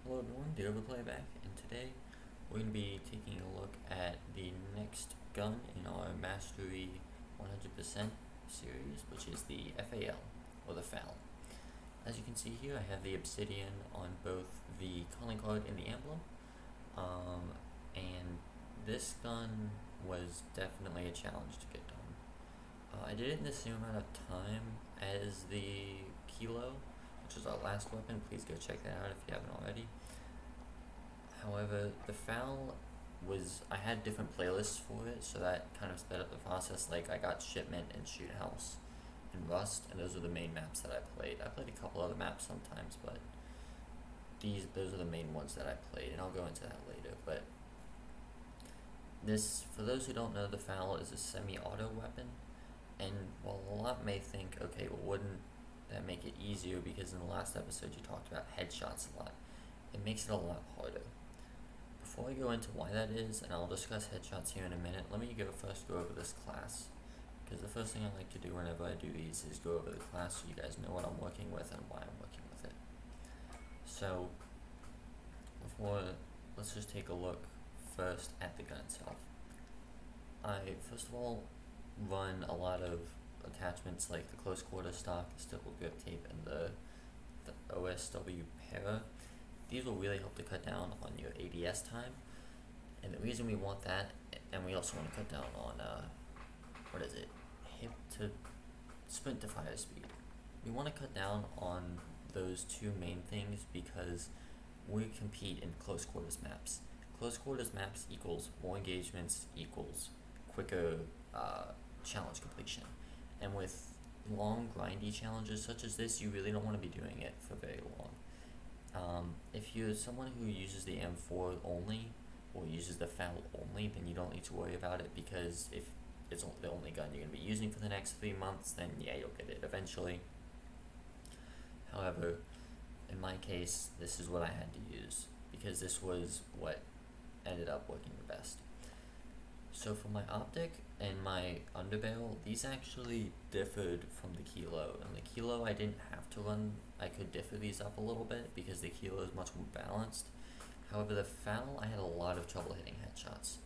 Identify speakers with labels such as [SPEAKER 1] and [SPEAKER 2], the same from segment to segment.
[SPEAKER 1] Hello everyone, the Overplay back, and today we're going to be taking a look at the next gun in our Mastery 100% series, which is the FAL, or the FAL. As you can see here, I have the obsidian on both the calling card and the emblem, and this gun was definitely a challenge to get done. I did it in the same amount of time as the Kilo, which was our last weapon. Please go check that out if you haven't already. However, the FAL I had different playlists for it, so that kind of sped up the process. Like, I got Shipment and Shoot House and Rust, and those are the main maps that I played. I played a couple other maps sometimes, but those are the main ones that I played, and I'll go into that later. But for those who don't know, the FAL is a semi-auto weapon, and while a lot may think, okay, well, wouldn't that make it easier because in the last episode you talked about headshots a lot, it makes it a lot harder. Before I go into why that is, and I'll discuss headshots here in a minute, let me first go over this class, because the first thing I like to do whenever I do these is go over the class so you guys know what I'm working with and why I'm working with it. So, let's just take a look first at the gun itself. I, first of all, run a lot of attachments like the close quarter stock, the stipple grip tape, and the OSW para. These will really help to cut down on your ADS time, and the reason we want that, and we also want to cut down on hip to sprint to fire speed. We want to cut down on those two main things because we compete in close quarters maps. Close quarters maps equals more engagements equals quicker challenge completion, and with long grindy challenges such as this, you really don't want to be doing it for very long. If you're someone who uses the M4 only, or uses the FAL only, then you don't need to worry about it, because if it's the only gun you're going to be using for the next 3 months, then yeah, you'll get it eventually. However, in my case, this is what I had to use, because this was what ended up working the best. So for my optic and my underbarrel, these actually differed from the Kilo. And the Kilo I didn't have to run, I could differ these up a little bit because the Kilo is much more balanced. However, the FAL, I had a lot of trouble hitting headshots.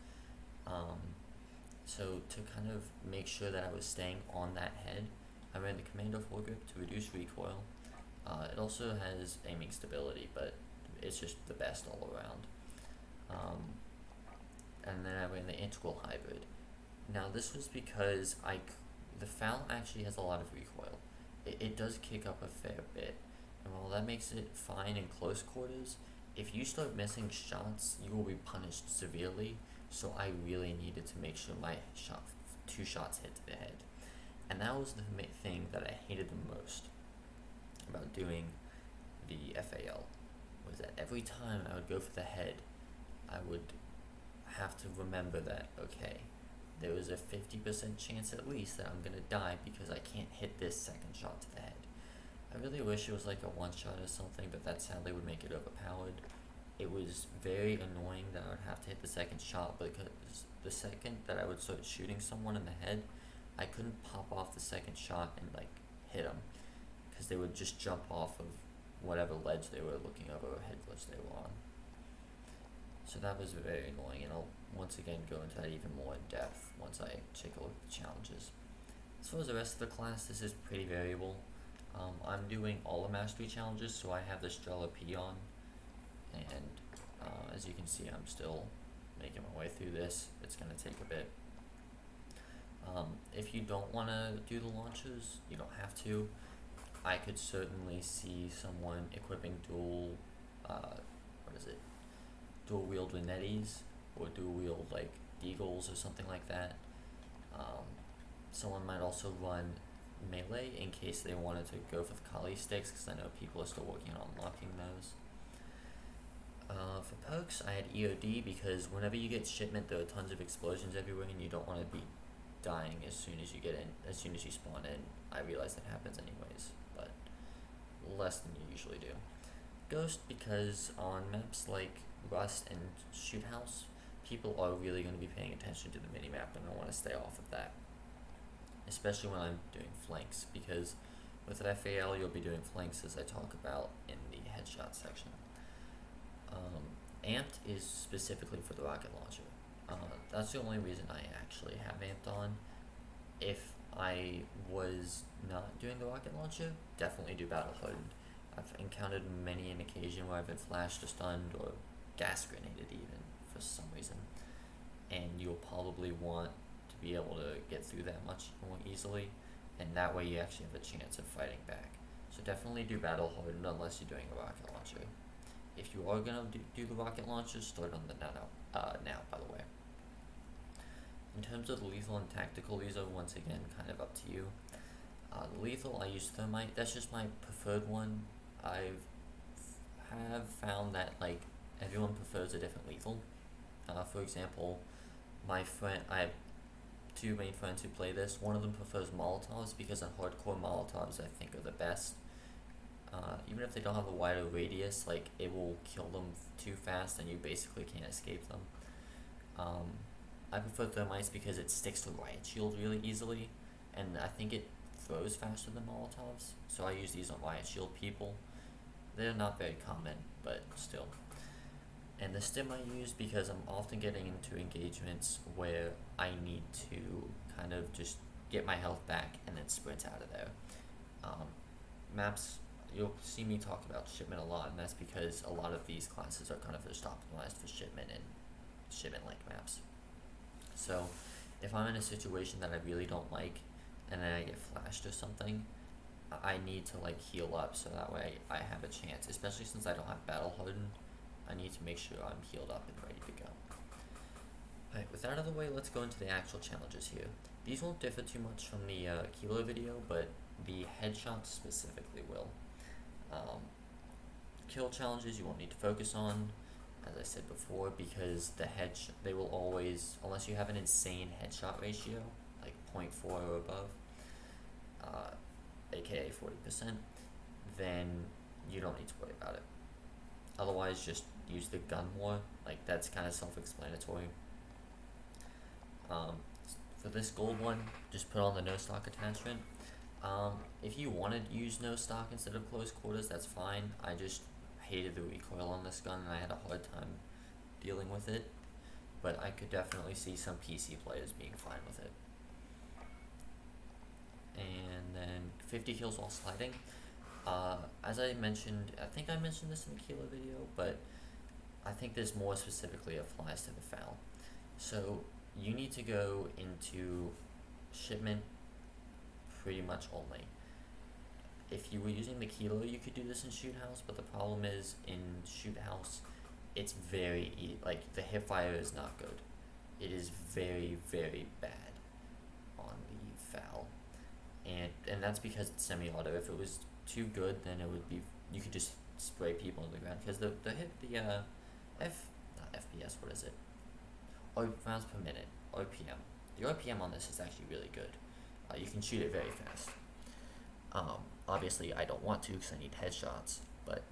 [SPEAKER 1] So to kind of make sure that I was staying on that head, I ran the Commando foregrip to reduce recoil. It also has aiming stability, but it's just the best all around. And then I ran the integral hybrid. Now this was because the FAL actually has a lot of recoil. It does kick up a fair bit, and while that makes it fine in close quarters, if you start missing shots, you will be punished severely. So I really needed to make sure my two shots hit to the head, and that was the thing that I hated the most about doing the FAL, was that every time I would go for the head, I would have to remember that, okay, there was a 50% chance at least that I'm gonna die because I can't hit this second shot to the head. I really wish it was like a one shot or something, but that sadly would make it overpowered. It was very annoying that I would have to hit the second shot, because the second that I would start shooting someone in the head, I couldn't pop off the second shot and hit them, because they would just jump off of whatever ledge they were looking over or head ledge they were on. So that was very annoying, and I'll once again go into that even more in depth once I take a look at the challenges. As far as the rest of the class, this is pretty variable. I'm doing all the mastery challenges, so I have the Strela P on, and as you can see, I'm still making my way through this. It's going to take a bit. If you don't want to do the launches, you don't have to. I could certainly see someone equipping dual wield Renettis, or dual wield Deagles or something like that. Someone might also run melee in case they wanted to go for the Kali sticks, because I know people are still working on unlocking those. For perks, I had EOD because whenever you get shipment, there are tons of explosions everywhere, and you don't want to be dying as soon as you get in, as soon as you spawn in. I realize that happens anyways, but less than you usually do. Ghost because on maps like Rust and Shoot House, people are really going to be paying attention to the minimap, and I want to stay off of that, especially when I'm doing flanks, because with FAL you'll be doing flanks as I talk about in the headshot section. Amped is specifically for the rocket launcher. That's the only reason I actually have amped on. If I was not doing the rocket launcher, definitely do battle hardened. I've encountered many an occasion where I've been flashed or stunned or gas grenaded even for some reason, and you'll probably want to be able to get through that much more easily, and that way you actually have a chance of fighting back. So definitely do battle hardened unless you're doing a rocket launcher. If you are gonna do the rocket launcher, start on the now, by the way. In terms of the lethal and tactical, these are once again kind of up to you. The lethal, I use thermite. That's just my preferred one. Have found that like everyone prefers a different lethal. For example, I have two main friends who play this. One of them prefers Molotovs because on hardcore Molotovs I think are the best. Even if they don't have a wider radius, like it will kill them too fast and you basically can't escape them. I prefer thermites because it sticks to riot shield really easily, and I think it throws faster than Molotovs. So I use these on riot shield people. They're not very common, but still. And the stim I use because I'm often getting into engagements where I need to kind of just get my health back and then sprint out of there. Maps, you'll see me talk about shipment a lot, and that's because a lot of these classes are kind of just optimized for shipment and shipment-like maps. So if I'm in a situation that I really don't like and then I get flashed or something, I need to like heal up so that way I have a chance, especially since I don't have battle hardened. I need to make sure I'm healed up and ready to go. Alright, with that out of the way, let's go into the actual challenges here. These won't differ too much from the Kilo video, but the headshots specifically will. Kill challenges you won't need to focus on, as I said before, because they will always, unless you have an insane headshot ratio, like 0.4 or above, aka 40%, then you don't need to worry about it. Otherwise, just use the gun more, like that's kind of self-explanatory. For this gold one, just put on the no stock attachment. If you wanted to use no stock instead of close quarters, that's fine. I just hated the recoil on this gun and I had a hard time dealing with it, but I could definitely see some PC players being fine with it. And then 50 kills while sliding. As I mentioned, I think I mentioned this in the Kilo video, but I think this more specifically applies to the FAL. So you need to go into shipment pretty much only. If you were using the Kilo, you could do this in shoot house, but the problem is in shoot house, it's very like the hip fire is not good. It is very, very bad on the FAL, and that's because it's semi-auto. If it was too good, then it would be, you could just spray people on the ground, because not FPS, what is it? Rounds per minute, RPM. The RPM on this is actually really good. You can shoot it very fast. Obviously I don't want to because I need headshots, but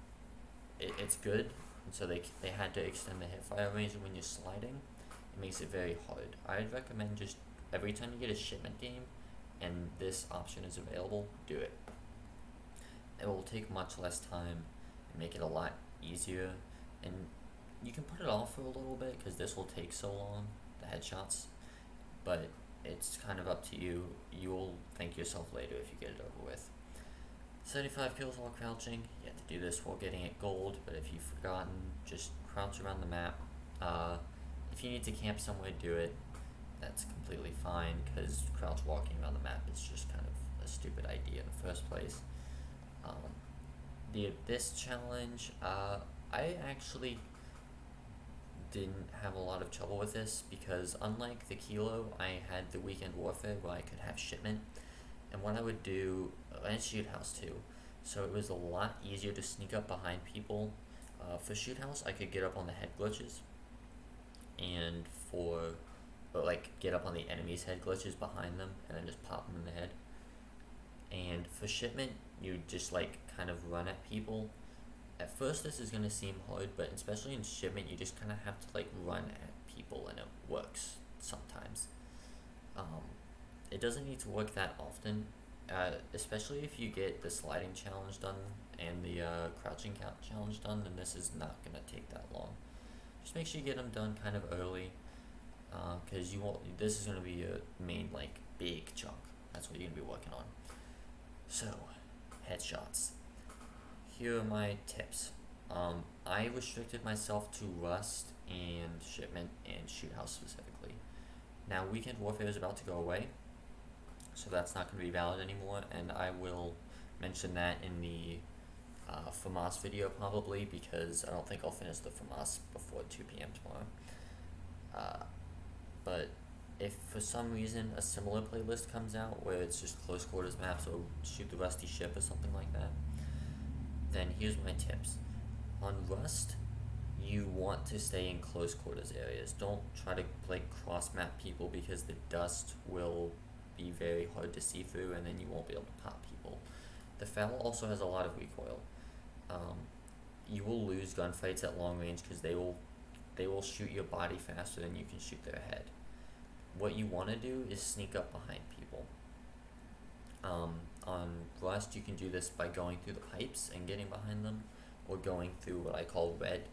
[SPEAKER 1] it's good, and so they had to extend the hipfire range when you're sliding. It makes it very hard. I'd recommend just every time you get a shipment game and this option is available, do it. It will take much less time and make it a lot easier, and you can put it off for a little bit because this will take so long, the headshots, but it's kind of up to you. You'll thank yourself later if you get it over with. 75 kills while crouching. You have to do this while getting it gold, but if you've forgotten, just crouch around the map. If you need to camp somewhere, do it. That's completely fine, because crouch walking around the map is just kind of a stupid idea in the first place. This challenge, I actually didn't have a lot of trouble with this, because unlike the Kilo, I had the Weekend Warfare where I could have shipment, and what I would do, and shoot house too, so it was a lot easier to sneak up behind people. For shoot house, I could get up on the head glitches, and get up on the enemy's head glitches behind them, and then just pop them in the head. And for shipment, you just kind of run at people. At first this is going to seem hard, but especially in shipment, you just kind of have to run at people, and it works sometimes. It doesn't need to work that often, especially if you get the sliding challenge done and the crouching count challenge done, then this is not going to take that long. just make sure you get them done kind of early, because you won't. This is gonna be your main like big chunk. That's what you're gonna be working on. So, headshots. Here are my tips. I restricted myself to Rust and Shipment and Shoot House specifically. Now, Weekend Warfare is about to go away, so that's not going to be valid anymore, and I will mention that in the FAMAS video probably, because I don't think I'll finish the FAMAS before 2 p.m. tomorrow. But if for some reason a similar playlist comes out where it's just close quarters maps or shoot the rusty ship or something like that, then here's my tips. On Rust, you want to stay in close quarters areas. Don't try to like cross map people, because the dust will be very hard to see through and then you won't be able to pop people. The FAL also has a lot of recoil. You will lose gunfights at long range because they will shoot your body faster than you can shoot their head. What you want to do is sneak up behind people. On Rust, you can do this by going through the pipes and getting behind them, or going through what I call red.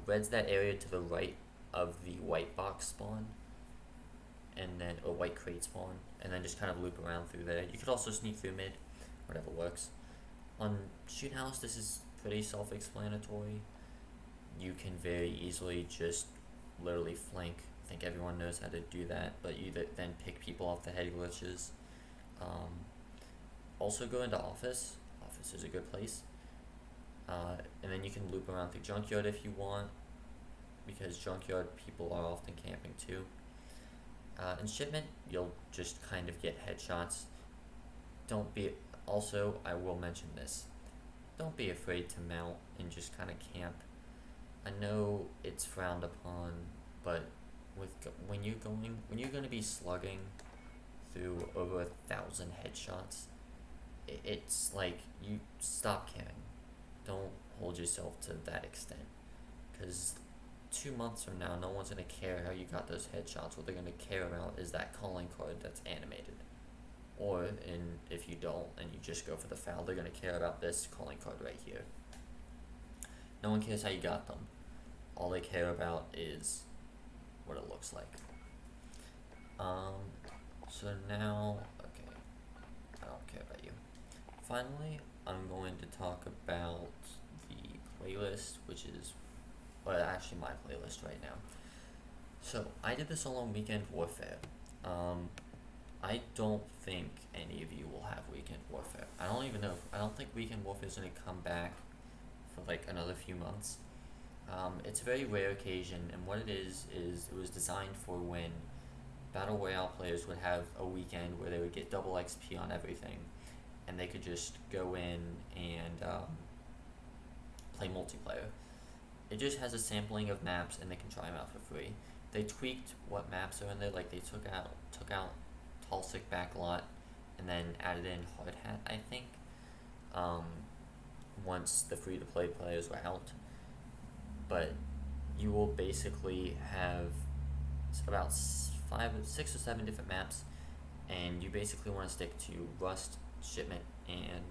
[SPEAKER 1] Red's that area to the right of the white box spawn, and then or white crate spawn, and then just kind of loop around through there. You could also sneak through mid, whatever works. On Shoot House, this is pretty self-explanatory. You can very easily just literally flank. I think everyone knows how to do that, but you then pick people off the head glitches. Also go into Office. Office is a good place. And then you can loop around through Junkyard if you want, because Junkyard people are often camping too. In Shipment, you'll just kind of get headshots. Also, I will mention this. Don't be afraid to mount and just kind of camp. I know it's frowned upon, but when you're going to be slugging through over 1,000 headshots, it's like you stop caring. Don't hold yourself to that extent, because 2 months from now, no one's going to care how you got those headshots. What they're going to care about is that calling card that's animated. Or, if you don't, and you just go for the FAL, they're going to care about this calling card right here. No one cares how you got them. All they care about is what it looks like. So now, okay, I don't care about you. Finally, I'm going to talk about the playlist, which is, well, actually my playlist right now. So, I did this all on Weekend Warfare. I don't think any of you will have Weekend Warfare. I don't think Weekend Warfare is going to come back for like another few months. It's a very rare occasion, and what it is it was designed for when Battle Royale players would have a weekend where they would get double XP on everything, and they could just go in and play multiplayer. It just has a sampling of maps, and they can try them out for free. They tweaked what maps are in there, like they took out Tulsic Backlot, and then added in Hard Hat, I think, once the free-to-play players were out. But you will basically have about 6 or 7 different maps, and you basically want to stick to Rust, Shipment, and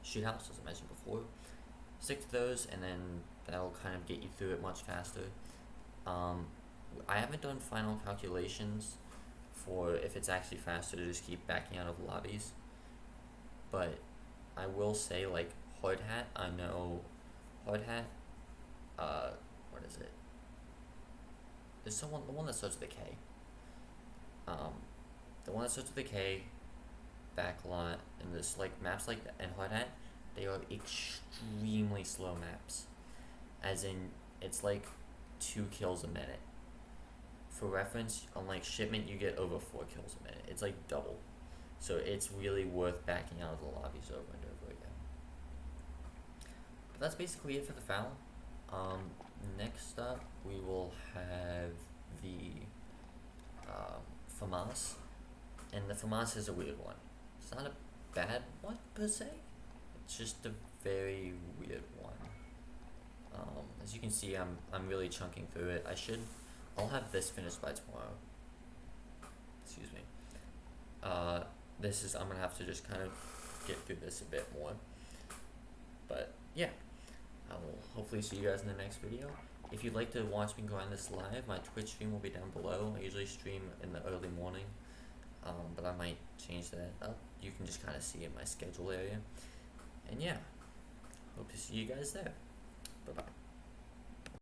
[SPEAKER 1] Shoot House, as I mentioned before. Stick to those, and then that'll kind of get you through it much faster. I haven't done final calculations for if it's actually faster to just keep backing out of lobbies, but I will say, like, Hard Hat, I know Hard Hat, what is it? There's the one that starts with a K. The one that starts with a K, Backlot, and this, like, maps like that, and Hard Hat, they are extremely slow maps. As in, it's like 2 kills a minute. For reference, on like Shipment, you get over 4 kills a minute. It's like double. So it's really worth backing out of the lobbies over and over again. But that's basically it for the FAL. Next up, we will have the FAMAS. And the FAMAS is a weird one. It's not a bad one, per se. It's just a very weird one. As you can see, I'm really chunking through it. I'll have this finished by tomorrow. Excuse me. I'm gonna have to just kind of get through this a bit more. But yeah, I will hopefully see you guys in the next video. If you'd like to watch me grind this live, my Twitch stream will be down below. I usually stream in the early morning, but I might change that up. You can just kind of see in my schedule area. And yeah, hope to see you guys there. Bye bye.